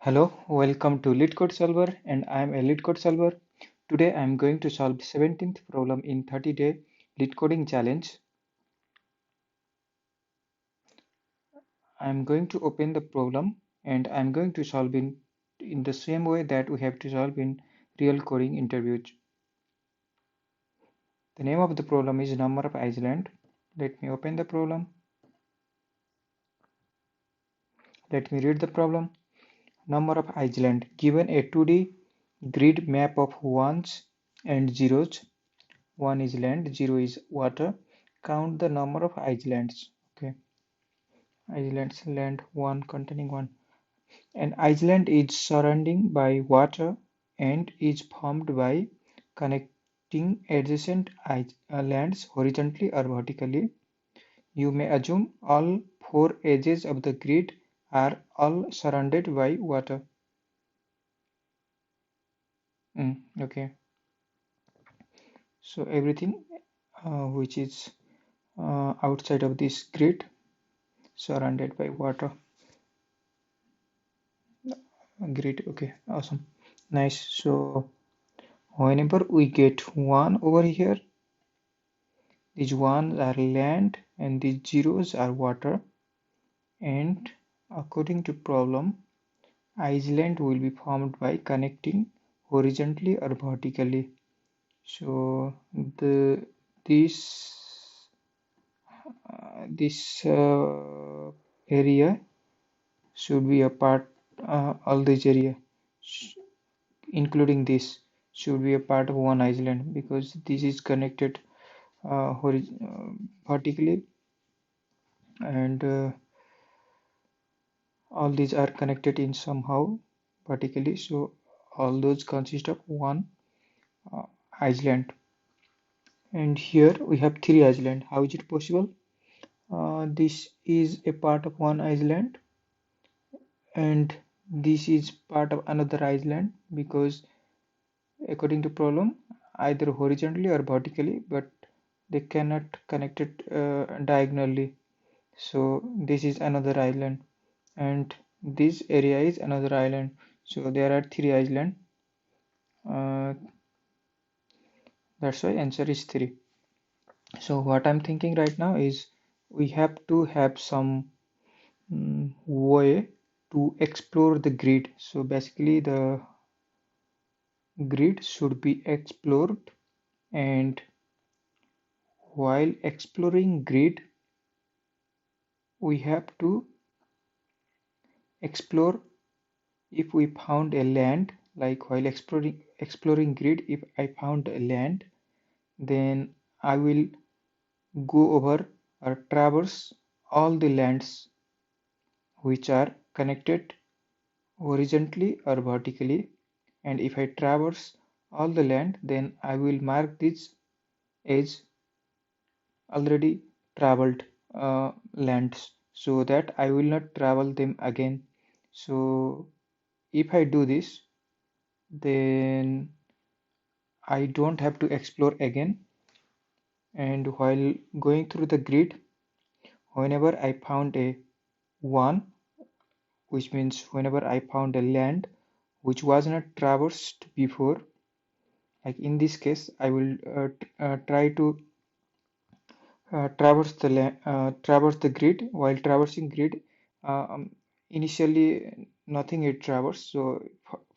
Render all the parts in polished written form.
Hello, welcome to LeetCode Solver, and I am a LeetCode Solver. Today I am going to solve 17th problem in 30-day LeetCoding challenge. I am going to open the problem and I am going to solve in the same way that we have to solve in real coding interviews. The name of the problem is number of island. Let me open the problem. Let me read the problem. Number of island. Given a 2D grid map of ones and zeros. 1 is land, 0 is water. Count the number of islands. Okay, islands, land 1 containing 1. An island is surrounded by water and is formed by connecting adjacent lands horizontally or vertically. You may assume all 4 edges of the grid are all surrounded by water. Okay, so everything which is outside of this grid surrounded by water. Great. Okay, awesome, nice. So whenever we get 1 over here, these ones are land and these zeros are water, and according to problem, island will be formed by connecting horizontally or vertically. So this area should be a part, all this area including this should be a part of one island, because this is connected vertically, and all these are connected in somehow vertically, so all those consist of one uh, island. And here we have 3 island. How is it possible? This is a part of one island and this is part of another island, because according to problem, either horizontally or vertically, but they cannot connect it diagonally. So this is another island and this area is another island. So there are 3 islands. That's why answer is 3. So what I'm thinking right now is we have to have some way to explore the grid. So basically the grid should be explored, and while exploring grid we have to explore. If we found a land, like while exploring grid, if I found a land, then I will go over or traverse all the lands which are connected horizontally or vertically. And if I traverse all the land, then I will mark this as already traveled lands, so that I will not travel them again. So if I do this, then I don't have to explore again. And while going through the grid, whenever I found a 1, which means whenever I found a land which was not traversed before, like in this case, I will try to traverse the grid. While traversing grid, initially nothing is traversed. So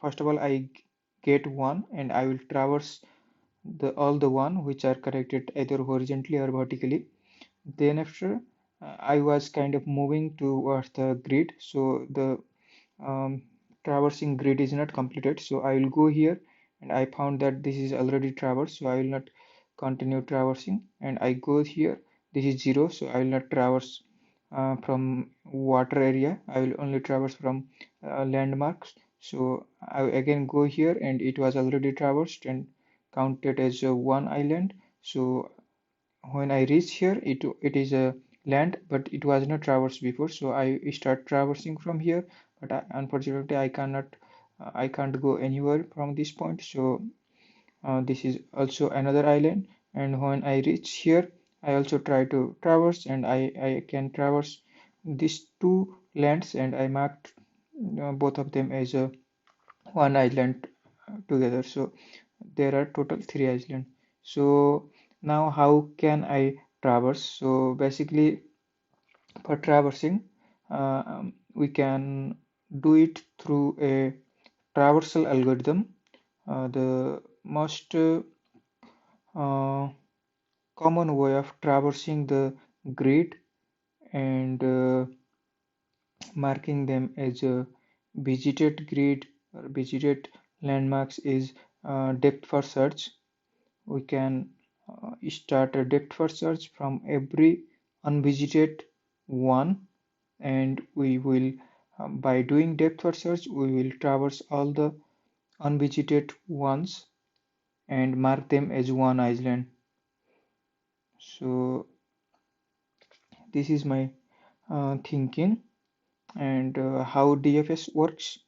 first of all, I get 1 and I will traverse all the 1 which are connected either horizontally or vertically. Then after, I was kind of moving towards the grid, so the um, traversing grid is not completed. So I will go here and I found that this is already traversed, so I will not continue traversing. And I go here, this is 0, so I will not traverse from water area. I will only traverse from landmarks. So I again go here and it was already traversed and counted as one island. So when I reach here, it is a land, but it was not traversed before. So I start traversing from here, but unfortunately I can't go anywhere from this point. So this is also another island. And when I reach here, I also try to traverse, and I can traverse these 2 lands, and I marked both of them as a one island together. So there are total three islands. So now how can I traverse? So basically for traversing, we can do it through a traversal algorithm. The most common way of traversing the grid and marking them as a visited grid or visited landmarks is depth first search. We can start a depth first search from every unvisited one, and we will by doing depth first search we will traverse all the unvisited ones and mark them as one island. So this is my thinking. And how DFS works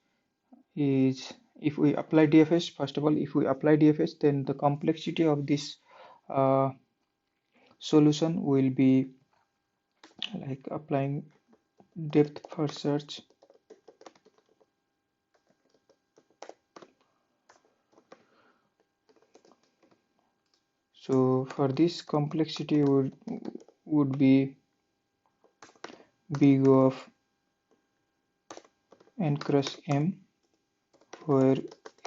is, if we apply DFS, first of all, if we apply DFS, then the complexity of this uh, solution will be like applying depth first search. So for this complexity would be big of n cross m, where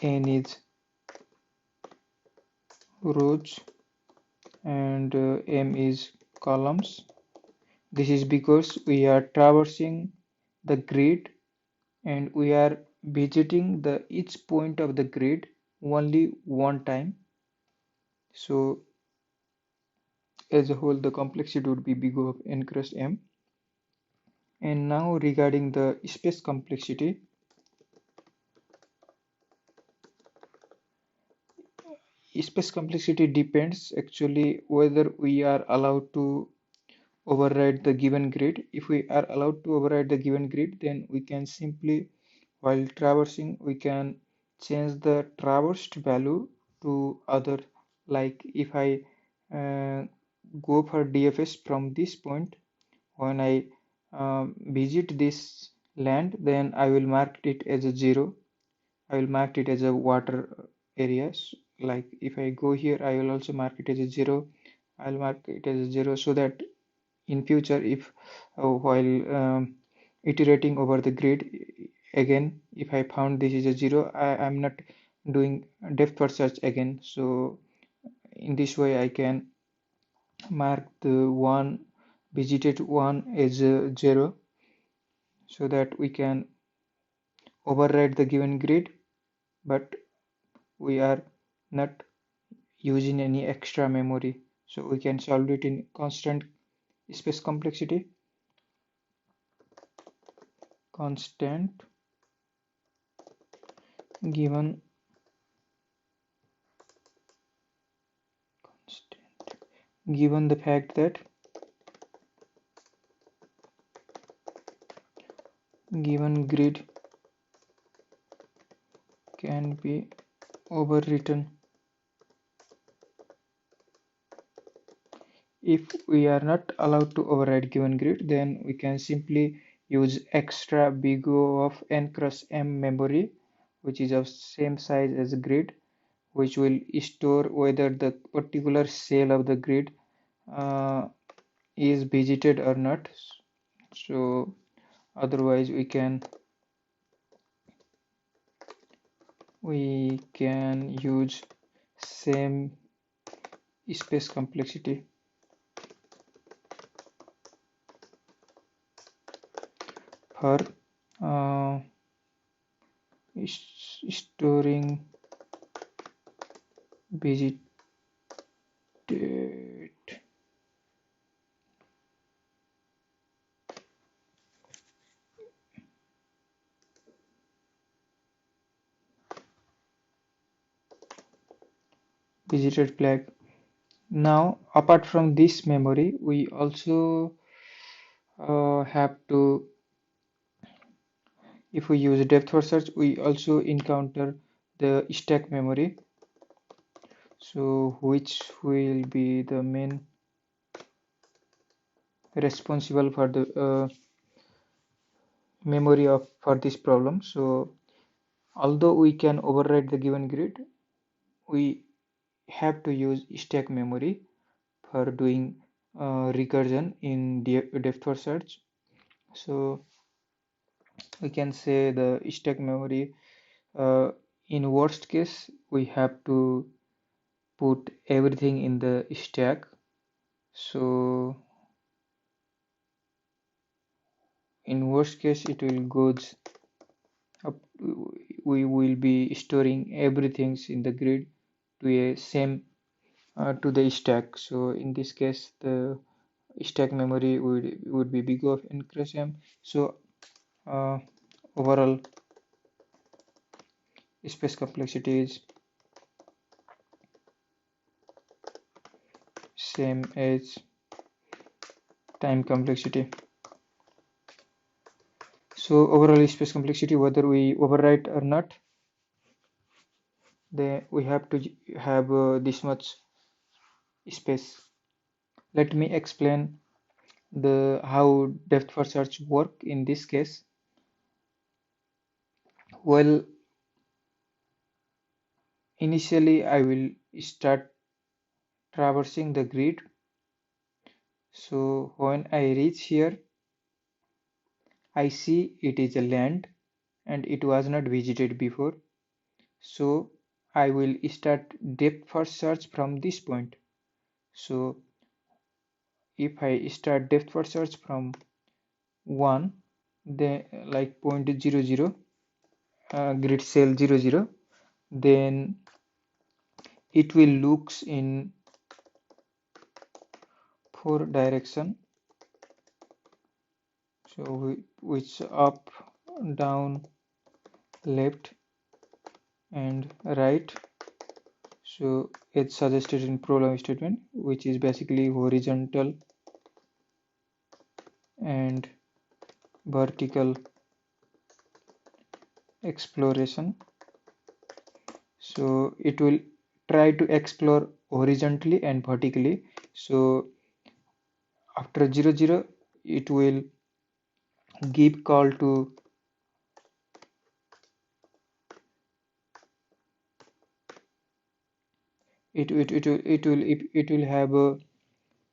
n is rows and m is columns. This is because we are traversing the grid and we are visiting the each point of the grid only one time. So as a whole, the complexity would be big of n cross m. And now regarding the space complexity, space complexity depends actually whether we are allowed to override the given grid. If we are allowed to override the given grid, then we can simply, while traversing, we can change the traversed value to other. Like if I go for DFS from this point, when I visit this land, then I will mark it as a 0. I will mark it as a water areas. Like if I go here, I will also mark it as a 0. I'll mark it as a 0 so that in future, if while iterating over the grid again, if I found this is a 0, I am not doing depth first search again. So in this way, I can mark the one visited one as a 0 so that we can override the given grid, but we are not using any extra memory. So we can solve it in constant space complexity, constant given given the fact that given grid can be overwritten. If we are not allowed to override given grid, then we can simply use extra big O of n cross m memory, which is of same size as grid, which will store whether the particular cell of the grid uh, is visited or not. So otherwise we can use same space complexity for uh, storing visited flag. Now apart from this memory, we also have to, if we use depth first search, we also encounter the stack memory, so which will be the main responsible for the memory of for this problem. So although we can override the given grid, we have to use stack memory for doing recursion in depth first search. So we can say the stack memory, in worst case we have to put everything in the stack. So in worst case it will goes up, we will be storing everything in the grid to a same to the stack. So in this case the stack memory would be big of increasing. So overall space complexity is same as time complexity. So overall space complexity, whether we overwrite or not, then we have to have this much space. Let me explain the how depth first search work in this case. Well, initially I will start traversing the grid. So when I reach here, I see it is a land and it was not visited before. So I will start depth first search from this point. So if I start depth first search from 1, then like point 0, 0, grid cell 0, 0, then it will looks in 4 direction. So which up, down, left and right. So it's suggested in problem statement, which is basically horizontal and vertical exploration. So it will try to explore horizontally and vertically. So after 0, 0, it will give call to it will have a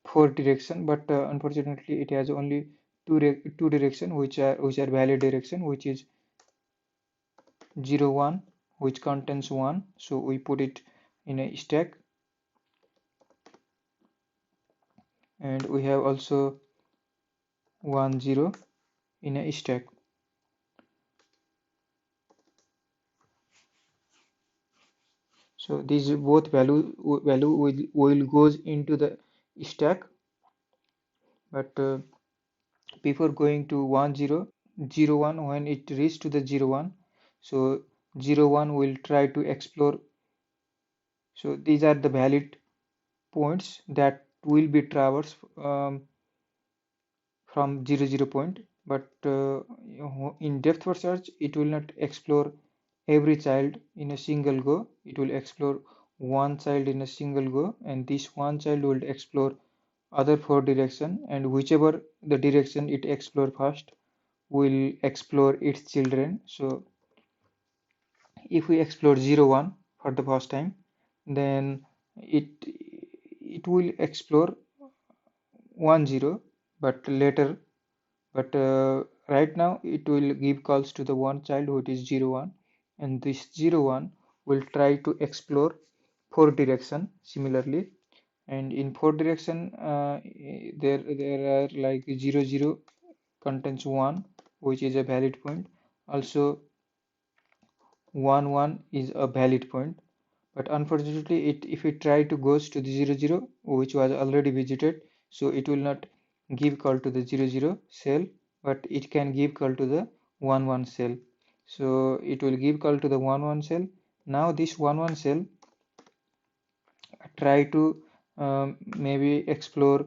4 direction, but unfortunately it has only two direction which are valid direction, which is 0, 1, which contains 1. So we put it in a stack, and we have also 1, 0 in a stack. So these both value will goes into the stack, but before going to 1, 0, 0, 1, when it reaches to the 0, 1, so 0, 1 will try to explore. So these are the valid points that will be traversed from 0, 0 point, but in depth first search it will not explore every child in a single go. It will explore one child in a single go, and this one child will explore other 4 direction, and whichever the direction it explore first will explore its children. So if we explore 0, 1 for the first time, then it will explore 1, 0, but later, but right now it will give calls to the one child who is 0, 1, and this 0, 1 will try to explore 4 direction similarly, and in 4 direction there are like 0, 0 contains 1, which is a valid point. Also 1, 1 is a valid point, but unfortunately if it try to goes to the 0, 0, which was already visited, so it will not give call to the 0, 0 cell, but it can give call to the 1, 1 cell. So it will give call to the 1, 1 cell. Now this 1, 1 cell try to maybe explore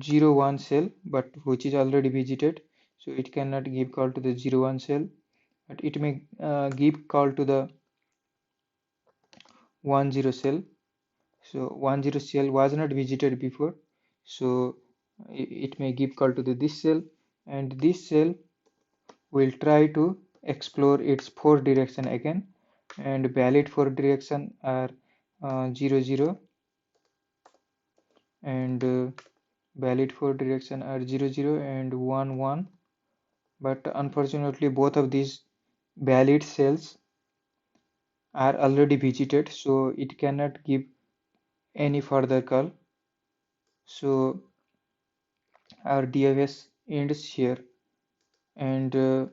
0, 1 cell, but which is already visited, so it cannot give call to the 0, 1 cell, but it may give call to the 1, 0 cell. So 1, 0 cell was not visited before, so it may give call to the this cell, and this cell we'll try to explore its 4 direction again, and valid 4 direction are 0 0, and valid 4 direction are 0 0 and 1 1, but unfortunately both of these valid cells are already visited, so it cannot give any further call. So our DFS ends here, and the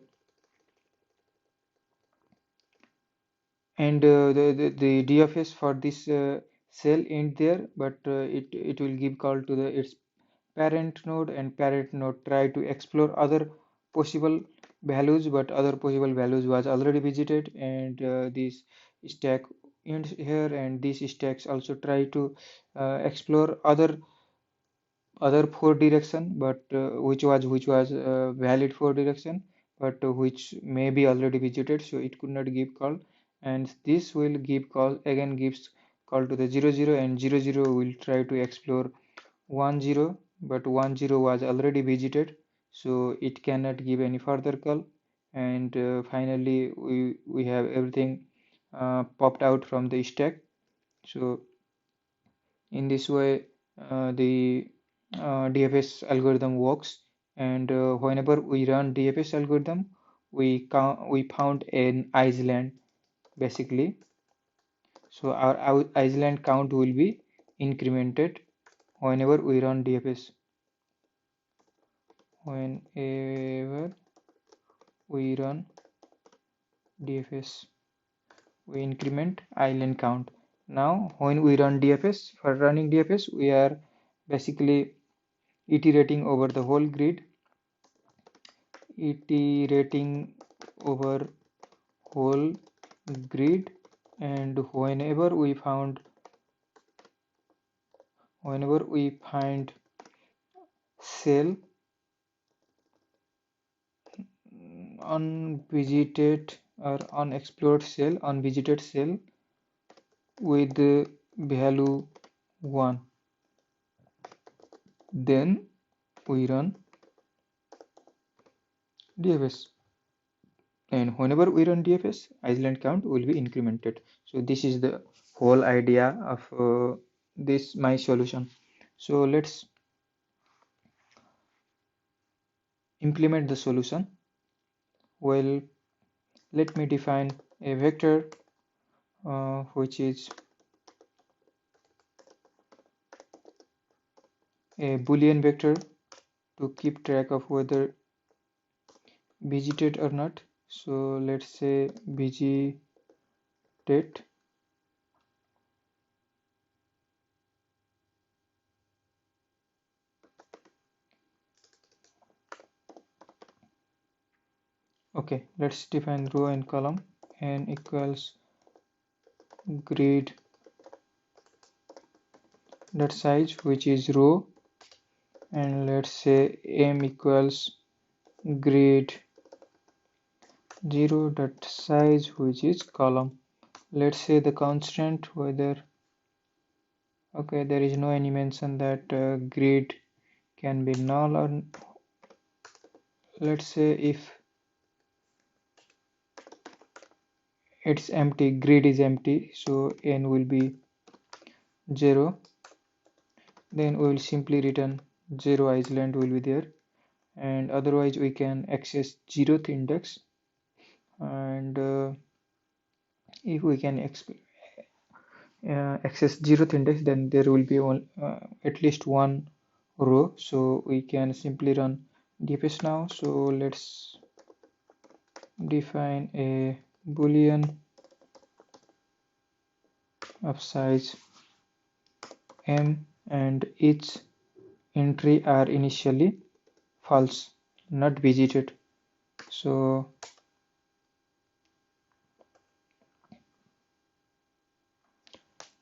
DFS for this cell end there, but it will give call to the its parent node, and parent node try to explore other possible values, but other possible values was already visited, and this stack ends here, and these stacks also try to explore other 4 direction, but which was valid 4 direction, but which may be already visited, so it could not give call, and this will give call again, gives call to the 0 0, and 0 0 will try to explore 1 0, but 1 0 was already visited, so it cannot give any further call, and finally we have everything popped out from the stack. So in this way the DFS algorithm works, and whenever we run DFS algorithm, we found an island basically, so our island count will be incremented whenever we run DFS. Whenever we run DFS, we increment island count. Now when we run DFS, for running DFS, we are basically iterating over the whole grid, iterating over whole grid, and whenever we find cell unvisited or unvisited cell with the value 1, then we run DFS, and whenever we run DFS, island count will be incremented. So this is the whole idea of this my solution. So let's implement the solution. Well, let me define a vector which is a Boolean vector to keep track of whether visited or not. So let's say visited. Okay, let's define row and column. N equals grid dot size, which is row, and let's say m equals grid 0 dot size, which is column. Let's say the constant whether, okay, there is no any mention that grid can be null, or let's say if it's empty, grid is empty, so n will be 0, then we will simply return 0 island will be there, and otherwise we can access 0th index, and if we can access 0th index, then there will be at least one row, so we can simply run DFS now. So let's define a boolean of size m, and each entry are initially false, not visited. So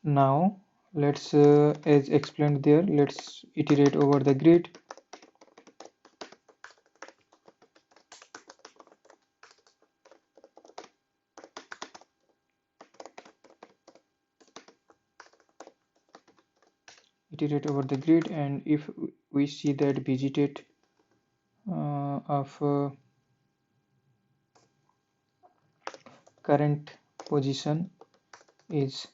now let's as explained there, let's iterate over the grid. Iterate over the grid, and if we see that visited of current position is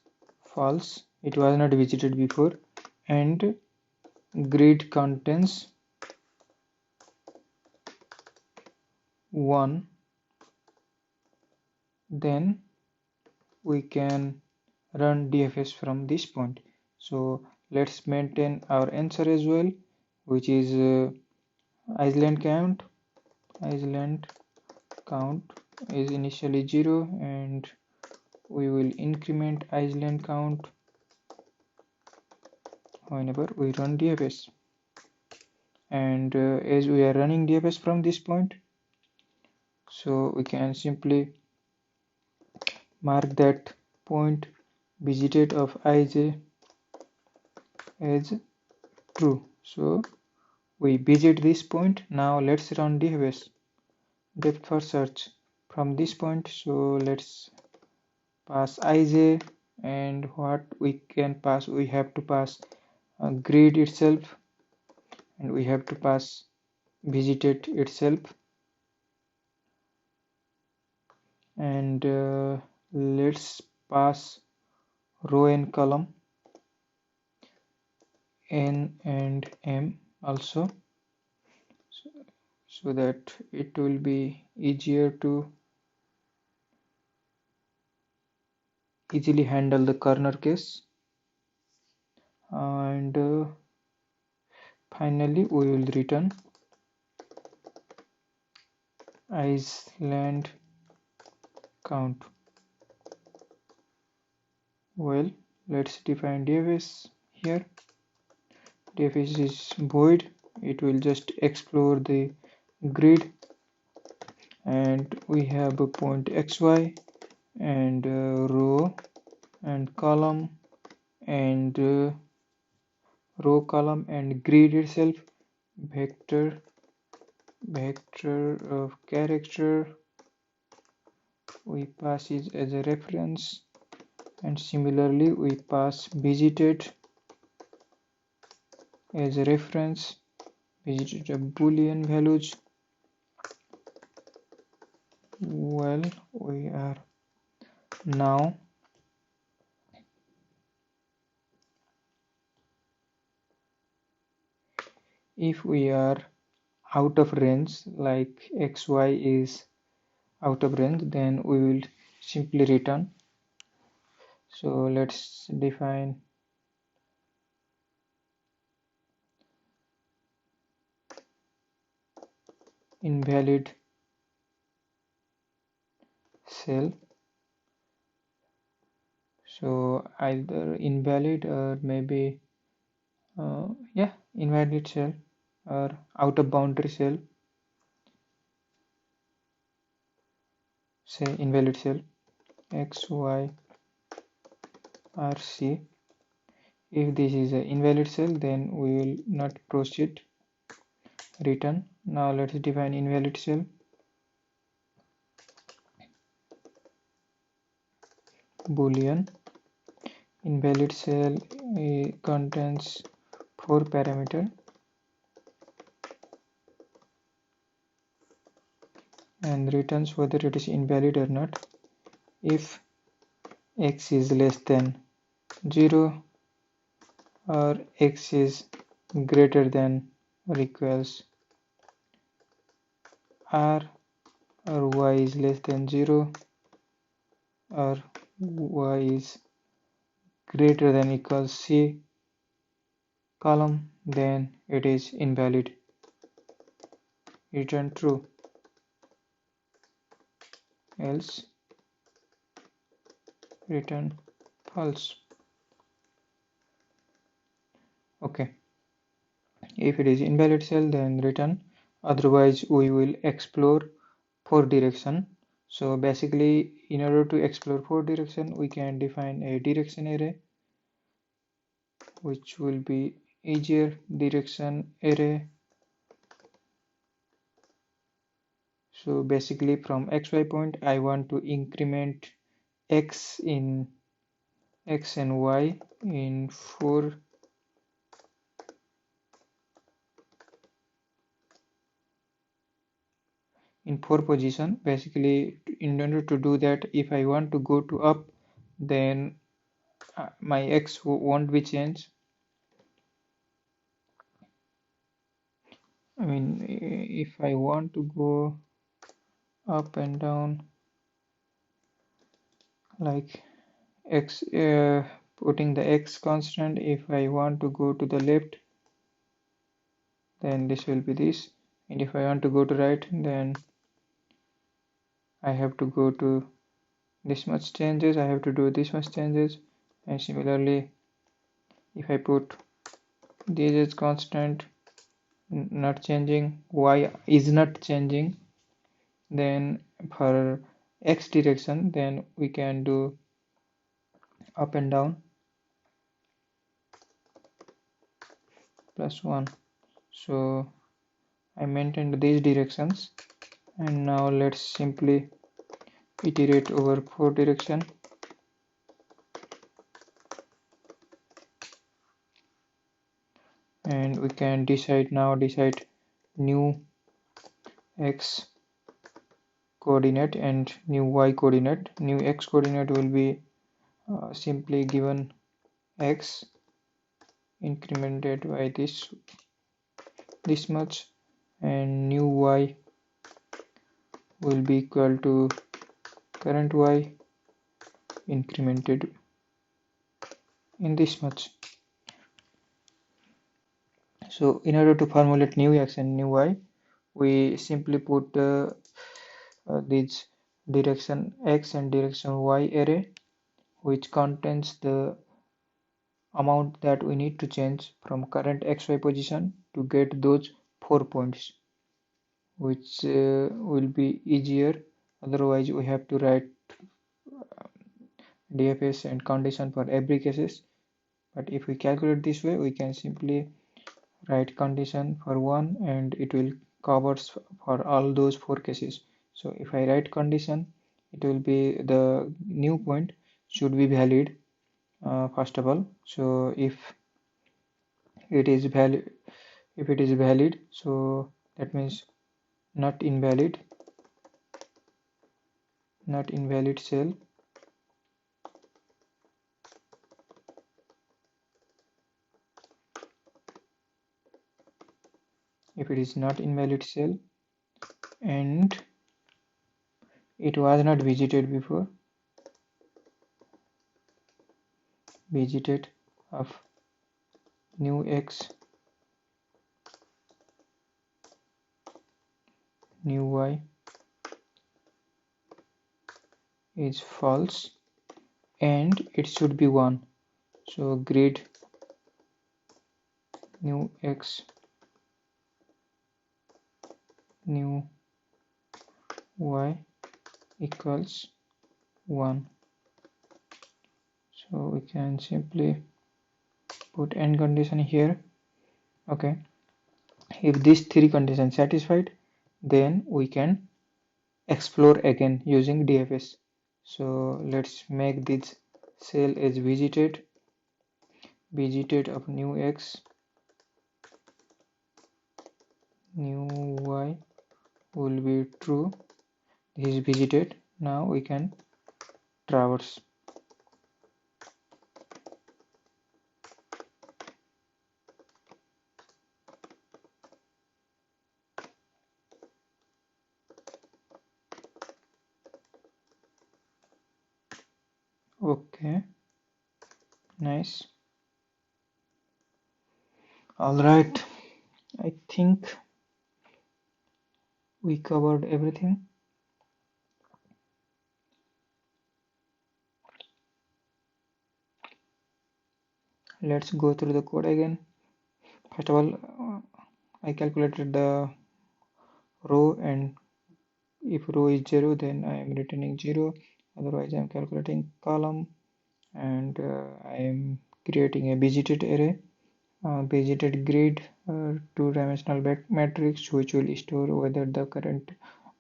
false, it was not visited before, and grid contains 1, then we can run DFS from this point. So let's maintain our answer as well, which is island count. Island count is initially 0, and we will increment island count whenever we run DFS. And as we are running DFS from this point, so we can simply mark that point visited of ij as true. So we visit this point. Now let's run DFS, depth first search from this point. So let's pass ij, and what we can pass, we have to pass grid itself, and we have to pass visited itself, and let's pass row and column n and m also, so that it will be easier to easily handle the corner case. And finally we will return island count. Well, let's define DFS here. DFS is void, it will just explore the grid, and we have a point xy and row and column and row, column and grid itself, vector of character we pass it as a reference, and similarly we pass visited as a reference, visited of boolean values. Well, we are now if we are out of range, like xy is out of range, then we will simply return. So let's define invalid cell. So either invalid or maybe yeah, invalid cell or out of boundary cell, say invalid cell x, y, or c. If this is an invalid cell, then we will not proceed, return. Now let's define invalid cell. Boolean invalid cell contains 4 parameter and returns whether it is invalid or not. If x is less than 0 or x is greater than or equals r, or y is less than 0 or y is greater than equals c column, then it is invalid. Return true, else return false. Okay, if it is invalid cell, then return, otherwise we will explore 4 direction. So basically, in order to explore 4 direction, we can define a direction array, which will be easier direction array. So basically from xy point, I want to increment x and y in 4 . in 4 position. Basically, in order to do that, if I want to go to up, then my x won't be changed. I mean, if I want to go up and down like x, putting the x constant, if I want to go to the left, then this will be this, and if I want to go to right, then I have to go to this much changes, I have to do this much changes. And similarly, if I put this is constant, not changing, y is not changing, then for x direction, then we can do up and down plus 1. So I maintained these directions, and now let's simply iterate over 4 direction. And we can decide new x coordinate and new y coordinate. New x coordinate will be simply given x incremented by this much, and new y will be equal to current y incremented in this much. So in order to formulate new x and new y, we simply put these direction x and direction y array, which contains the amount that we need to change from current xy position to get those 4 points, which will be easier. Otherwise we have to write DFS and condition for every cases. But if we calculate this way, we can simply write condition for one and it will covers for all those 4 cases. So if I write condition, it will be the new point should be valid first of all. So if it is valid, so that means not invalid cell. If it is not invalid cell and it was not visited before, visited of new x new y is false, and it should be 1. So grid new x new y equals 1. So we can simply put end condition here. Okay, if these 3 conditions satisfied, then we can explore again using DFS. So let's make this cell as visited of new x new y will be true. This is visited. Now we can traverse. Okay, nice. All right, I think we covered everything. Let's go through the code again. First of all, I calculated the row, and if row is 0, then I am returning 0. Otherwise, I am calculating column, and I am creating a visited array, visited grid, two-dimensional matrix, which will store whether the current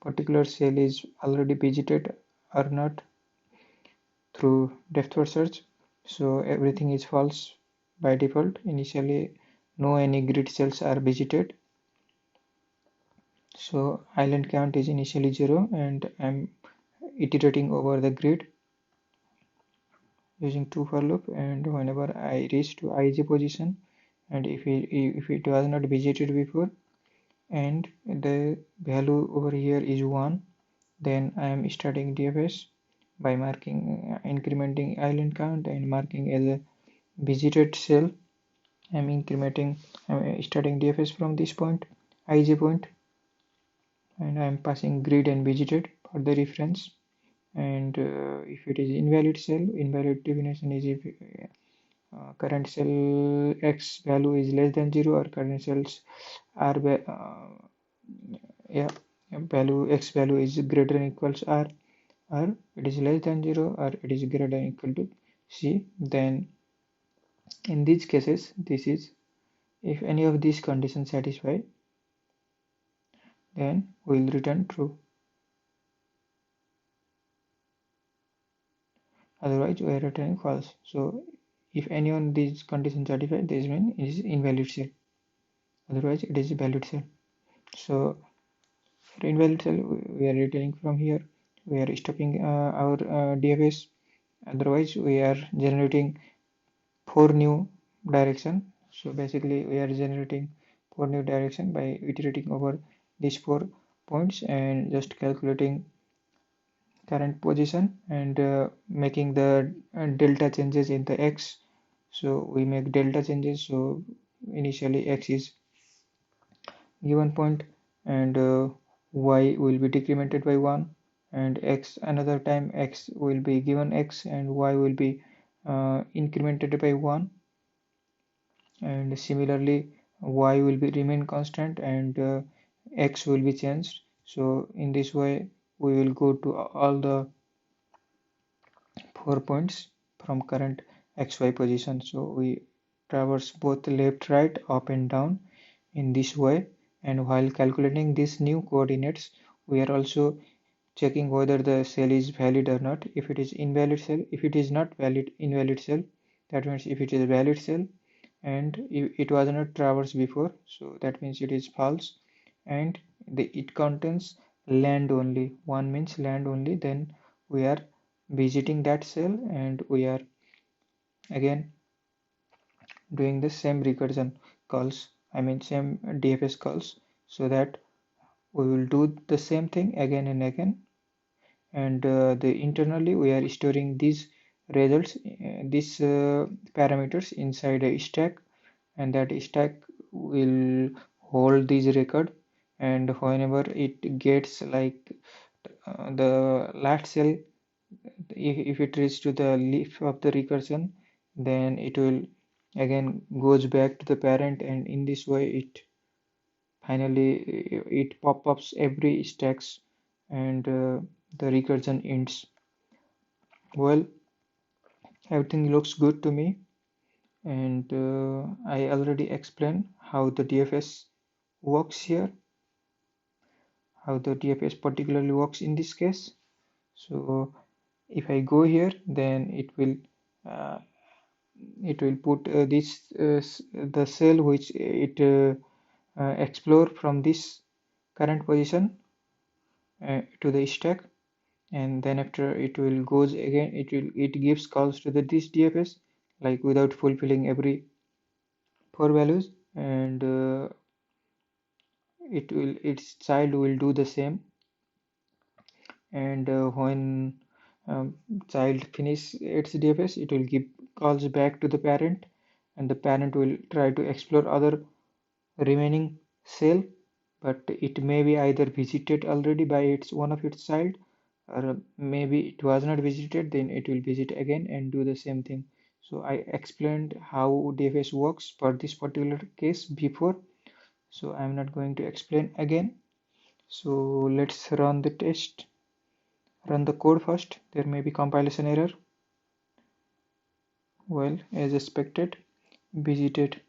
particular cell is already visited or not through depth first search. So everything is false by default. Initially, no any grid cells are visited. So island count is initially 0 and I'm iterating over the grid using to for loop, and whenever I reach to ij position, and if it was not visited before and the value over here is 1, then I am starting DFS by marking incrementing island count and marking as a visited cell. I'm starting DFS from this point, ij point, and I'm passing grid and visited for the reference. And if it is invalid cell, invalid definition is if current cell x value is less than 0 or current cells r yeah, value x value is greater than equals r, or it is less than 0 or it is greater than equal to c. Then in these cases, this is if any of these conditions satisfy, then we will return true, otherwise we are returning false. So if any of these conditions satisfy, this means it is invalid cell, otherwise it is a valid cell. So for invalid cell we are returning from here, we are stopping our DFS, otherwise we are generating 4 new direction. So basically we are generating 4 new direction by iterating over these 4 points and just calculating current position and making the delta changes in the x. So we make delta changes, so initially x is given point and y will be decremented by 1, and x another time x will be given x and y will be incremented by 1, and similarly y will be remain constant and x will be changed. So in this way we will go to all the 4 points from current xy position. So we traverse both left, right, up and down in this way, and while calculating these new coordinates we are also checking whether the cell is valid or not. If it is invalid cell, if it is not valid invalid cell, that means if it is a valid cell and it was not traversed before, so that means it is false, and it contains land only, one means land only, then we are visiting that cell and we are again doing the same recursion calls, I mean same DFS calls, so that we will do the same thing again and again, and the internally we are storing these results, these parameters inside a stack, and that stack will hold this record, and whenever it gets like the last cell, if it reaches to the leaf of the recursion, then it will again goes back to the parent, and in this way it finally it pop-ups every stacks, and the recursion ends. Well, everything looks good to me, and I already explained how the DFS works here, how the DFS particularly works in this case. So if I go here, then uh, it will put this the cell which it explore from this current position to the stack, and then after it will goes again, it gives calls to the this DFS like without fulfilling every 4 values, and its child will do the same, and when um, child finish its DFS, it will give calls back to the parent, and the parent will try to explore other remaining cell, but it may be either visited already by its one of its child, or maybe it was not visited, then it will visit again and do the same thing. So I explained how DFS works for this particular case before, so I'm not going to explain again. So let's run the test. Run the code first. There may be compilation error. Well, as expected, visited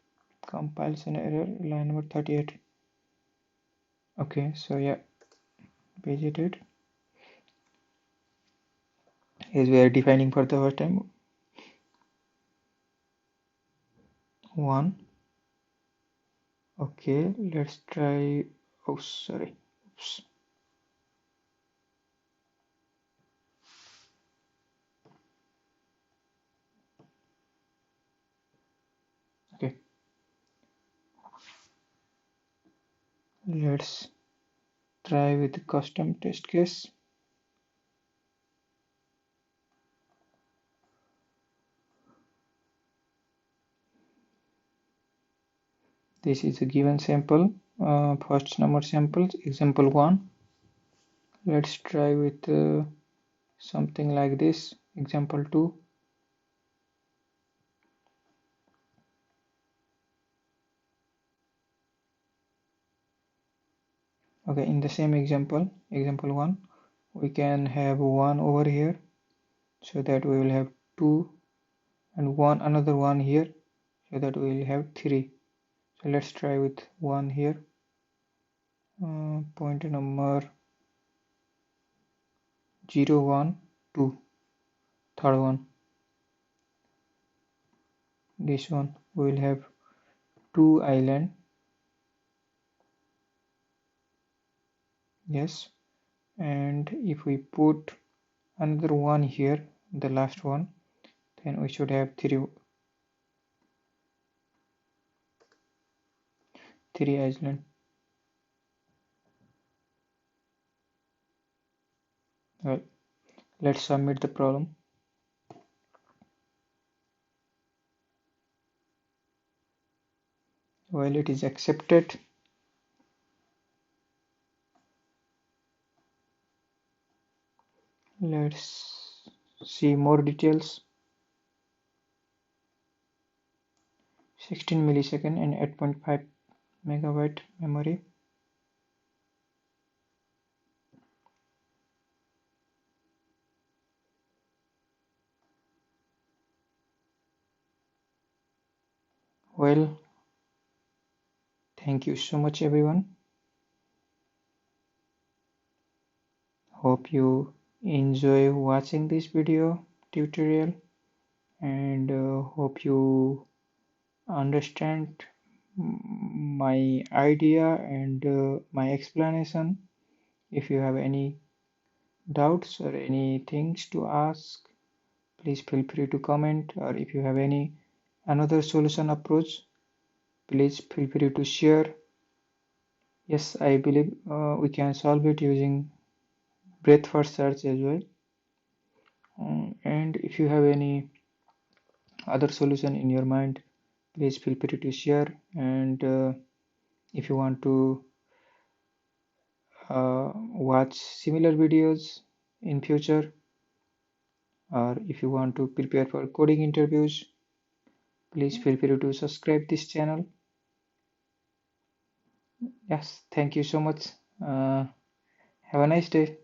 compilation error, line number 38. Okay, so yeah, visited, as we are defining for the first time, 1. Okay, let's try, oh sorry, Oops. Okay, let's try with the custom test case. This is a given sample, first number samples, example 1. Let's try with something like this, example 2. Okay, in the same example, example 1, we can have 1 over here, so that we will have 2, and another 1 here, so that we will have 3. So let's try with 1 here. Point number 0, 1, 2, third one. This one we will have 2 island. Yes, and if we put another one here, the last one, then we should have 3 island. Well, let's submit the problem. While it is accepted, let's see more details. 16 millisecond and 8.5 megabyte memory. Well, thank you so much everyone. Hope you enjoy watching this video tutorial, and hope you understand my idea and my explanation. If you have any doubts or any things to ask, please feel free to comment, or if you have any another solution approach, please feel free to share. Yes, I believe we can solve it using breadth first search as well. And if you have any other solution in your mind, please feel free to share. And if you want to watch similar videos in future, or if you want to prepare for coding interviews, please feel free to subscribe this channel. Yes, thank you so much. Have a nice day.